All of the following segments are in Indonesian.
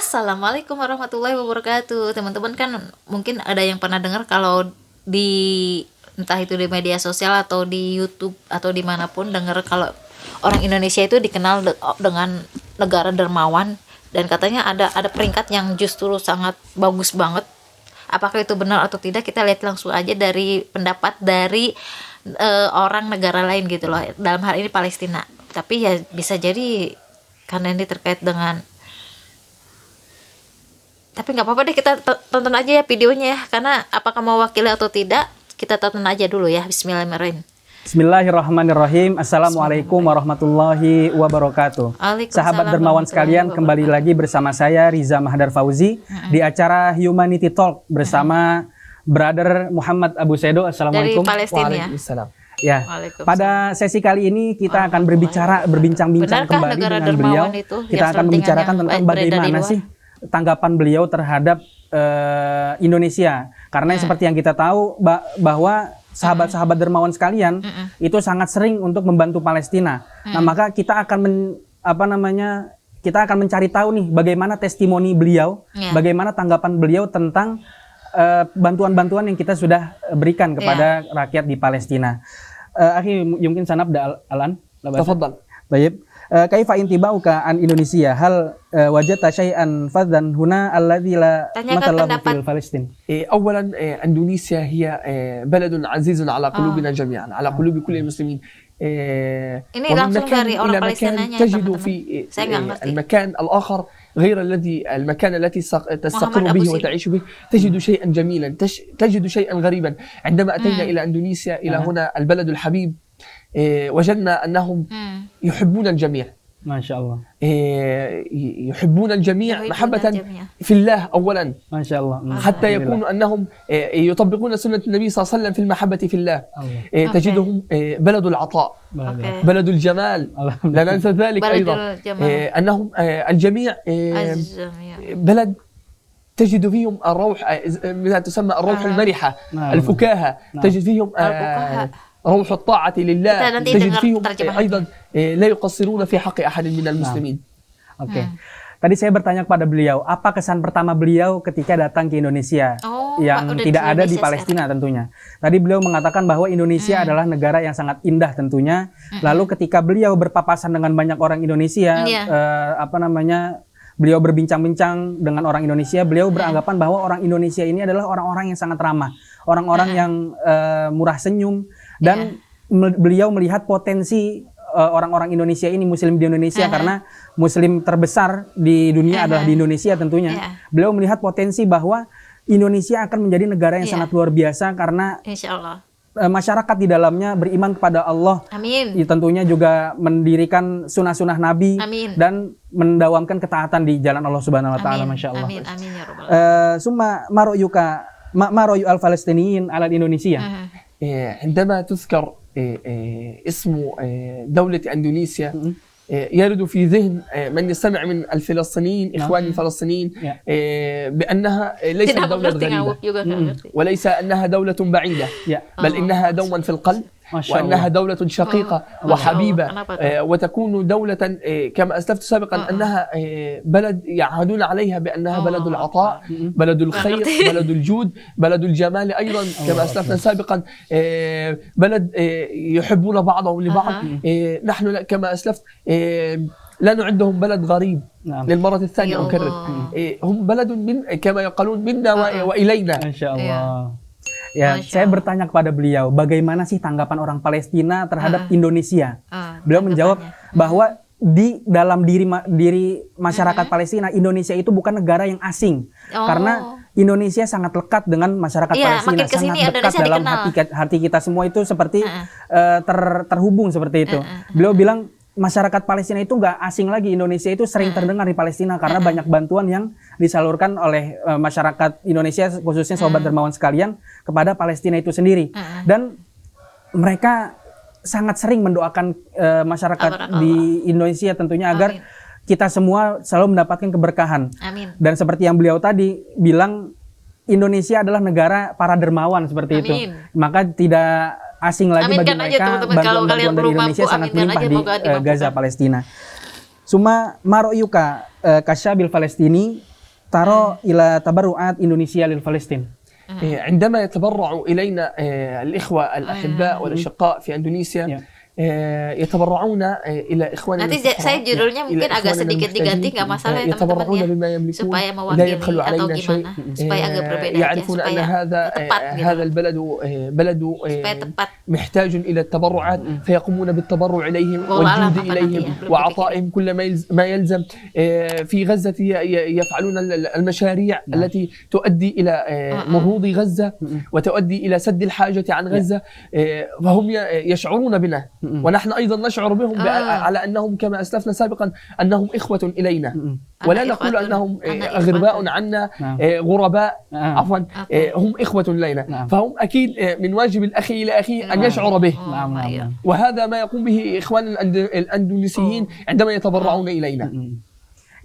Assalamualaikum warahmatullahi wabarakatuh. Teman-teman kan mungkin ada yang pernah dengar kalau di entah itu di media sosial atau di YouTube atau dimanapun dengar kalau orang Indonesia itu dikenal dengan negara dermawan, dan katanya ada peringkat yang justru sangat bagus banget. Apakah itu benar atau tidak, kita lihat langsung aja dari pendapat dari orang negara lain gitu loh. Dalam hal ini Palestina. Tapi ya bisa jadi karena ini terkait dengan, tapi nggak apa-apa deh, kita tonton aja ya videonya ya, karena apakah mewakili atau tidak kita tonton aja dulu ya. Bismillahirrahmanirrahim. Bismillahirrahmanirrahim. Assalamualaikum warahmatullahi wabarakatuh. Sahabat dermawan sekalian, kembali lagi bersama saya Riza Mahdar Fauzi di acara Humanity Talk bersama Brother Muhammad Abu Sedo. Assalamualaikum. Dari Palestina. Waalaikumsalam. Ya, pada sesi kali ini kita akan berbincang-bincang kembali dengan beliau. Kita akan membicarakan tentang bagaimana sih tanggapan beliau terhadap Indonesia, karena seperti yang kita tahu bahwa sahabat-sahabat dermawan sekalian itu sangat sering untuk membantu Palestina. Nah, maka kita akan kita akan mencari tahu nih bagaimana testimoni beliau, bagaimana tanggapan beliau tentang bantuan-bantuan yang kita sudah berikan kepada rakyat di Palestina. Akhi, mungkin sanabda Alan. Tafadhal. Baik. Kaifa intibauka an Indonesia? Hal wajadta syai'an fadhan huna alladhi la mathala fil Palestin? أولا إندونيسيا هي بلد عزيز على قلوبنا جميعا، على قلوب كل المسلمين. Ini langsung dari orang Palestinanya, تجد في المكان الآخر غير المكان التي تستقر به وتعيش به، تجد شيئا جميلا، تجد شيئا غريبا. عندما أتينا إلى إندونيسيا، إلى هنا البلد الحبيب، وجدنا أنهم يحبون الجميع. ما شاء الله. يحبون الجميع محبة في الله أولا. ما شاء الله. حتى يكون أنهم يطبقون سنة النبي صلى الله عليه وسلم في المحبة في الله. تجدهم بلد العطاء، بلد الجمال، لا ننسى ذلك أيضا. أنهم الجميع بلد تجد فيهم الروح، تسمى الروح المرحة، الفكاهة، تجد فيهم روح الطاعة لله، تجد فيهم أيضا لا يقصرون في حق أحد من المسلمين. Oke. Tadi saya bertanya kepada beliau, apa kesan pertama beliau ketika datang ke Indonesia yang tidak ada di Palestina tentunya. Tadi beliau mengatakan bahwa Indonesia adalah negara yang sangat indah tentunya. Lalu ketika beliau berpapasan dengan banyak orang Indonesia, beliau berbincang-bincang dengan orang Indonesia, beliau beranggapan bahwa orang Indonesia ini adalah orang-orang yang sangat ramah, orang-orang yang murah senyum, dan beliau melihat potensi orang-orang Indonesia ini, Muslim di Indonesia, karena Muslim terbesar di dunia adalah di Indonesia tentunya. Beliau melihat potensi bahwa Indonesia akan menjadi negara yang sangat luar biasa karena masyarakat di dalamnya beriman kepada Allah. Amin. Tentunya juga mendirikan sunnah-sunnah Nabi. Amin. Dan mendawamkan ketaatan di jalan Allah Subhanahu wa taala. Masya Allah. Amin. Amin ya rabbal. Summa maroyu al-Falastiniyin ala Indonesia. عندما تذكر اسم دولة إندونيسيا يرد في ذهن من يستمع من الفلسطينيين، إخوان الفلسطينيين، بأنها ليست دولة غريبة وليس أنها دولة بعيدة، بل إنها دوما في القلب، وأنها دولة شقيقة وحبيبة، وتكون دولة كما أسلفت سابقا أنها بلد يعهدون عليها بأنها بلد العطاء، بلد الخير، بلد الجود، بلد الجمال أيضا كما أسلفنا سابقا، بلد يحبون بعضهم لبعض. نحن كما أسلفت لا نعدهم بلد غريب. للمرة الثانية أكرر، هم بلد كما يقولون منا وإلينا. إن شاء الله. Ya, saya bertanya kepada beliau, bagaimana sih tanggapan orang Palestina terhadap Indonesia? Beliau menjawab bahwa di dalam diri masyarakat Palestina, Indonesia itu bukan negara yang asing. Karena Indonesia sangat lekat dengan masyarakat Palestina, sangat dekat dalam hati kita semua, itu seperti terhubung seperti itu. Beliau bilang masyarakat Palestina itu nggak asing lagi, Indonesia itu sering terdengar di Palestina karena banyak bantuan yang disalurkan oleh masyarakat Indonesia, khususnya sobat dermawan sekalian, kepada Palestina itu sendiri. Dan mereka sangat sering mendoakan masyarakat di Indonesia tentunya agar kita semua selalu mendapatkan keberkahan. Amin. Dan seperti yang beliau tadi bilang, Indonesia adalah negara para dermawan seperti itu. Maka tidak asing lagi bagi mereka bantuan-bantuan dari Indonesia sangat melimpah di Gaza, Palestina. Suma maroyuka kasyabil Palestini taro ila tabarru'at Indonesia lil Palestin. عندما يتبرع إلينا الإخوة الأحباء والأشقاء في إندونيسيا يتبرعون إلى إخواننا nanti saya judulnya mungkin agak sedikit diganti, nggak masalah ya يتبرعون teman-teman بما ya, يملكون supaya لا mewakili يبخلوا atau علينا شيء gimana, supaya agak berbeda aja, يعرفون أن supaya هذا tepat gitu. هذا البلد بلد supaya tepat. محتاج إلى التبرعات فيقومون بالتبرع إليهم والله أعلم والجود apa nanti إليهم ya, belum وعطائهم كل ما يلزم في غزة يفعلون المشاريع التي تؤدي إلى نهوض غزة وتؤدي إلى سد الحاجة عن غزة فهم يشعرون بنا ونحن أيضا نشعر بهم على أنهم كما أسلفنا سابقا أنهم إخوة إلينا ولا نقول أنهم أغرباء عنا غرباء عفوا هم إخوة إلينا فهم أكيد من واجب الأخ إلى أخيه أن يشعر به وهذا ما يقوم به إخوان الأندونيسيين عندما يتبرعون إلينا.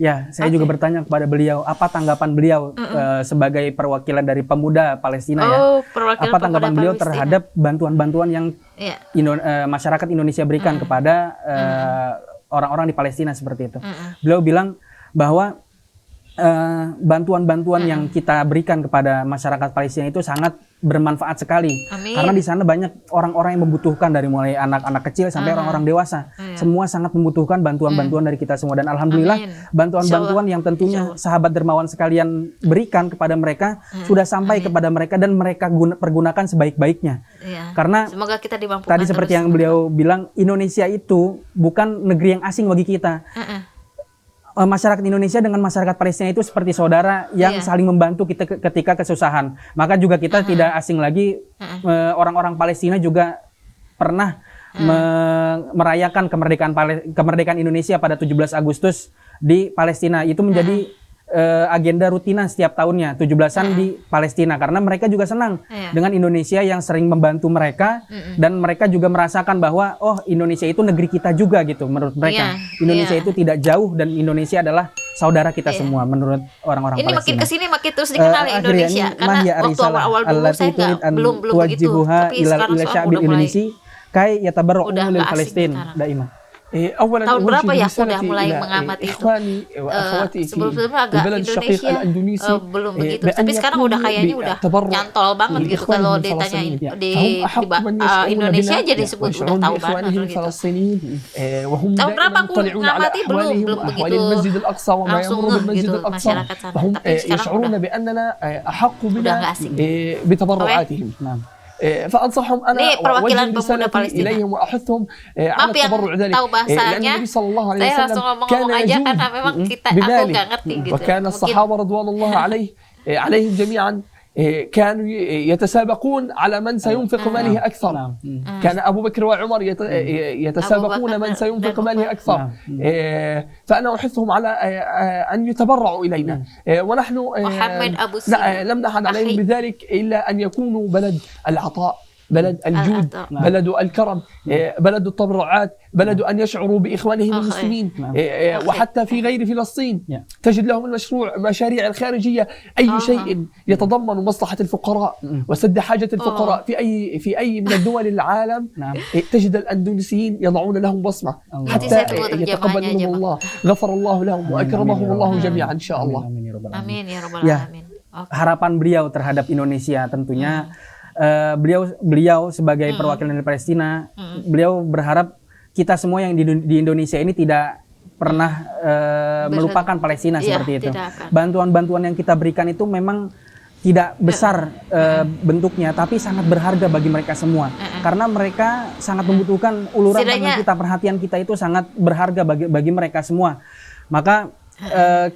Ya, saya juga bertanya kepada beliau, apa tanggapan beliau sebagai perwakilan dari pemuda Palestina ya? Apa tanggapan beliau terhadap bantuan-bantuan yang masyarakat Indonesia berikan kepada orang-orang di Palestina seperti itu? Beliau bilang bahwa bantuan-bantuan yang kita berikan kepada masyarakat Palestina itu sangat bermanfaat sekali. Karena di sana banyak orang-orang yang membutuhkan, dari mulai anak-anak kecil sampai orang-orang dewasa. Semua sangat membutuhkan bantuan-bantuan dari kita semua, dan alhamdulillah bantuan-bantuan yang tentunya sahabat dermawan sekalian berikan kepada mereka sudah sampai kepada mereka dan mereka pergunakan sebaik-baiknya. Karena semoga kita dimampukan tadi seperti yang beliau bilang, Indonesia itu bukan negeri yang asing bagi kita. Masyarakat Indonesia dengan masyarakat Palestina itu seperti saudara yang saling membantu kita ketika kesusahan. Maka juga kita tidak asing lagi, orang-orang Palestina juga pernah merayakan kemerdekaan Indonesia pada 17 Agustus di Palestina. Itu menjadi agenda rutinan setiap tahunnya, 17-an di Palestina, karena mereka juga senang dengan Indonesia yang sering membantu mereka, dan mereka juga merasakan bahwa oh, Indonesia itu negeri kita juga gitu menurut mereka. Indonesia itu tidak jauh dan Indonesia adalah saudara kita semua menurut orang-orang ini Palestina. Ini makin kesini makin terus dikenal ya Indonesia, karena waktu awal-awal dulu saya belum begitu, tapi sekarang udah mulai kai yatabarra'u lil Palestin daima. أولا tahun berapa ya aku udah رسالتي mulai إلى mengamati itu. إخواني وأخواتي في Sebelum-sebelumnya agak البلد الشقيق Indonesia الأندونيسي belum begitu, tapi sekarang udah kayaknya udah nyantol banget gitu kalau ditanyain di Indonesia aja disebut udah tahu banget gitu. Tahun berapa aku mengamati belum begitu langsung gitu masyarakat sana, tapi sekarang udah nggak asing. فأنصحهم أنا وأوجه رسالتي إليهم وأحثهم على التبرع ذلك لأن النبي صلى الله عليه وسلم كان يجود بماله وكان الصحابة رضوان الله عليهم جميعا كانوا يتسابقون على من سينفق ماله أكثر. كان أبو بكر وعمر يتسابقون من سينفق ماله أكثر. فأنا أحثهم على أن يتبرعوا إلينا ونحن لم نحن عليهم بذلك إلا أن يكونوا بلد العطاء، بلد الجود، بلد الكرم، بلد التبرعات، بلد أن يشعروا بإخوانهم المسلمين. وحتى في غير فلسطين تجد لهم المشاريع الخارجية أي شيء يتضمن مصلحة الفقراء وسد حاجة الفقراء في أي من الدول العالم تجد الأندونيسيين يضعون لهم بصمة حتى يتقبل منهم الله، غفر الله لهم وأكرمهم الله جميعا إن شاء الله. Amin ya rabbal alamin. Harapan beliau terhadap Indonesia tentunya, beliau sebagai perwakilan dari Palestina, beliau berharap kita semua yang di Indonesia ini tidak pernah melupakan Palestina seperti itu. Bantuan-bantuan yang kita berikan itu memang tidak besar bentuknya, tapi sangat berharga bagi mereka semua. Karena mereka sangat membutuhkan uluran tangan kita, perhatian kita itu sangat berharga bagi mereka semua. Maka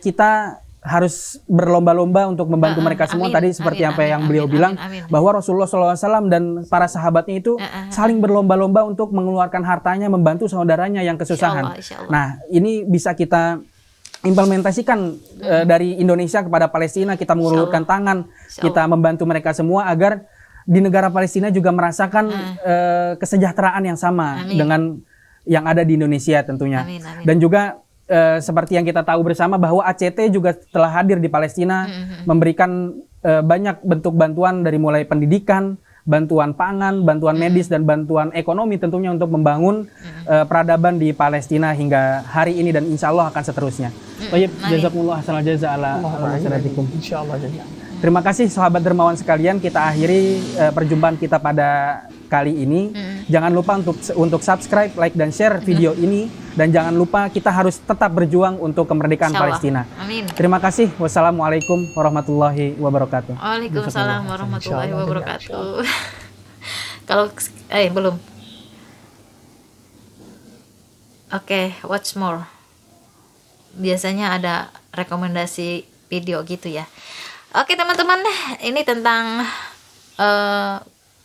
kita harus berlomba-lomba untuk membantu mereka semua. Tadi seperti apa yang beliau bilang, bahwa Rasulullah SAW dan para sahabatnya itu saling berlomba-lomba untuk mengeluarkan hartanya membantu saudaranya yang kesusahan. Insya Allah. Nah, ini bisa kita implementasikan dari Indonesia kepada Palestina. Kita mengulurkan tangan, kita membantu mereka semua agar di negara Palestina juga merasakan kesejahteraan yang sama dengan yang ada di Indonesia tentunya. Dan juga seperti yang kita tahu bersama bahwa ACT juga telah hadir di Palestina, memberikan banyak bentuk bantuan dari mulai pendidikan, bantuan pangan, bantuan medis dan bantuan ekonomi tentunya untuk membangun peradaban di Palestina hingga hari ini dan insya Allah akan seterusnya. Baik, jazakumullah hasanal jaza ala nasratikum. Insyaallah jami'an. Terima kasih sahabat dermawan sekalian, kita akhiri perjumpaan kita pada kali ini. Jangan lupa untuk subscribe, like dan share video ini, dan jangan lupa kita harus tetap berjuang untuk kemerdekaan Palestina. Amin. Terima kasih. Wassalamualaikum warahmatullahi wabarakatuh. Waalaikumsalam warahmatullahi wabarakatuh. Kalau belum. Oke, watch more. Biasanya ada rekomendasi video gitu ya. Oke teman-teman, ini tentang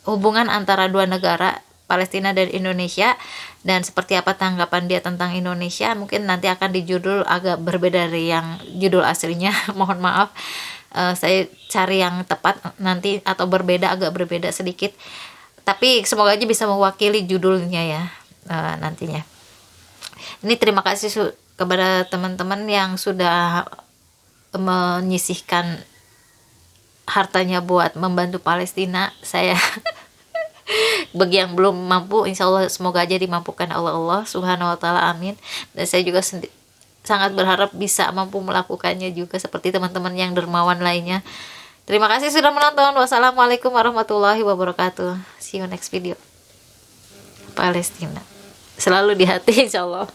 hubungan antara dua negara, Palestina dan Indonesia, dan seperti apa tanggapan dia tentang Indonesia. Mungkin nanti akan di judul agak berbeda dari yang judul aslinya. Mohon maaf, saya cari yang tepat nanti, atau agak berbeda sedikit, tapi semoga aja bisa mewakili judulnya ya nantinya. Ini terima kasih kepada teman-teman yang sudah menyisihkan hartanya buat membantu Palestina. Saya bagi yang belum mampu, insya Allah semoga aja dimampukan Allah subhanahu wa ta'ala, amin. Dan saya juga sangat berharap bisa mampu melakukannya juga seperti teman-teman yang dermawan lainnya. Terima kasih sudah menonton. Wassalamualaikum warahmatullahi wabarakatuh. See you next video. Palestina selalu di hati insya Allah.